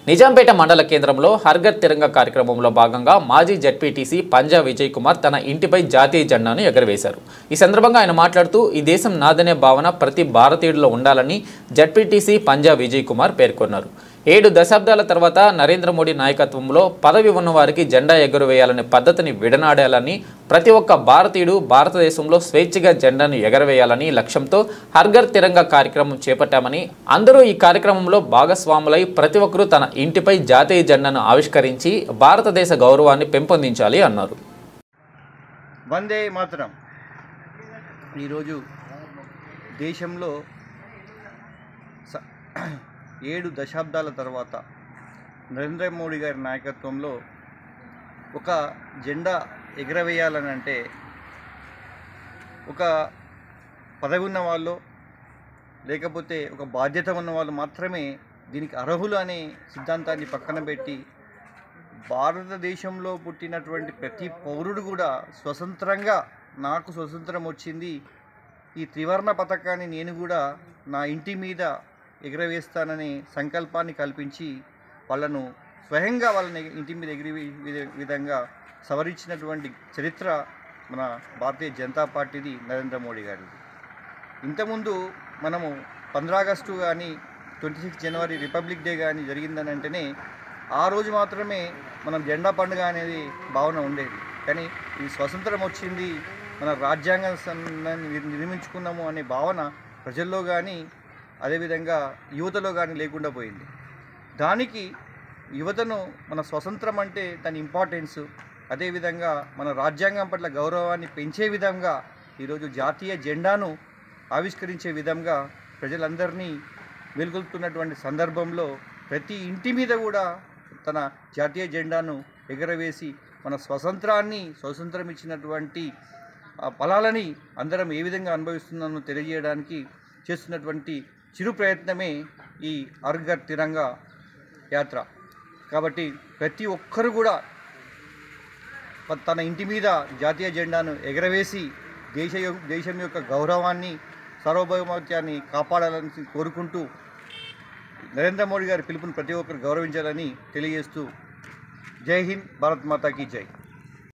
నిజాంపేట మండల కేంద్రంలో హర్ఘర్ తిరంగా కార్యక్రమంలో భాగంగా మాజీ జెడ్పీటీసీ పంజా విజయ్ కుమార్ తన ఇంటిపై జాతీయ జెండాను ఎగరవేశారు। ఈ సందర్భంగా ఆయన మాట్లాడుతూ ఈ దేశం నాదనే భావన ప్రతి భారతీయుడిలో ఉండాలని జెడ్పీటీసీ పంజా విజయ్ కుమార్ పేర్కొన్నారు। 7 దశాబ్దాల తర్వాత నరేంద్ర మోడీ నాయకత్వంలో పదవి ఉన్నవారికి జెండా ఎగురవేయాలనే పద్ధతిని విడనాడాలని, ప్రతి ఒక్క భారతీయుడు భారతదేశంలో స్వేచ్ఛగా జెండాను ఎగరవేయాలని లక్ష్యంతో హర్ఘర్ తిరంగా కార్యక్రమం చేపట్టామని, అందరూ ఈ కార్యక్రమంలో భాగస్వాములై ప్రతి ఒక్కరూ తన ఇంటిపై జాతీయ జెండాను ఆవిష్కరించి భారతదేశ గౌరవాన్ని పెంపొందించాలి అన్నారు। వందే మాతరం ఈరోజు దేశంలో 7 దశాబ్దాల తర్వాత నరేంద్ర మోడీ గారి నాయకత్వంలో ఒక జెండా ఎగరవేయాలని అంటే ఒక పదవి ఉన్న వాళ్ళు లేకపోతే ఒక బాధ్యత ఉన్న వాళ్ళు మాత్రమే దీనికి అర్హులు అనే సిద్ధాంతాన్ని పక్కన పెట్టి భారతదేశంలో పుట్టినటువంటి ప్రతి పౌరుడు కూడా స్వతంత్రంగా నాకు స్వతంత్రం వచ్చింది, ఈ త్రివర్ణ పతాకాన్ని నేను కూడా నా ఇంటి మీద ఎగరవేస్తాననే సంకల్పాన్ని కల్పించి వాళ్ళను స్వయంగా వాళ్ళని ఇంటి మీద ఎగిరి విధంగా సవరించినటువంటి చరిత్ర మన భారతీయ జనతా పార్టీది, నరేంద్ర మోడీ గారిది। ఇంతకుముందు మనము 15 ఆగస్టు కానీ 26 జనవరి రిపబ్లిక్ డే కానీ జరిగిందని అంటేనే ఆ రోజు మాత్రమే మనం జెండా పండుగ అనేది భావన ఉండేది, కానీ ఈ స్వతంత్రం వచ్చింది, మన రాజ్యాంగాన్ని నిర్మించుకున్నాము అనే భావన ప్రజల్లో కానీ అదేవిధంగా యువతలో కానీ లేకుండా పోయింది। దానికి యువతను మన స్వతంత్రం అంటే దాని ఇంపార్టెన్స్, అదేవిధంగా మన రాజ్యాంగం పట్ల గౌరవాన్ని పెంచే విధంగా ఈరోజు జాతీయ జెండాను ఆవిష్కరించే విధంగా ప్రజలందరినీ మేల్కొల్పుతున్నటువంటి సందర్భంలో ప్రతి ఇంటి మీద కూడా తన జాతీయ జెండాను ఎగరవేసి మన స్వతంత్రం ఇచ్చినటువంటి ఫలాలని అందరం ఏ విధంగా అనుభవిస్తున్నామో తెలియజేయడానికి చేస్తున్నటువంటి చిరు ప్రయత్నమే ఈ హర్ఘర్ తిరంగా యాత్ర। కాబట్టి ప్రతి ఒక్కరు కూడా తన ఇంటి మీద జాతీయ జెండాను ఎగరవేసి దేశం యొక్క గౌరవాన్ని సార్వభౌమత్యాన్ని కాపాడాలని కోరుకుంటూ నరేంద్ర మోడీ గారి పిలుపుని ప్రతి ఒక్కరు గౌరవించాలని తెలియజేస్తూ జై హింద్, భారత్ మాతా కీ జై।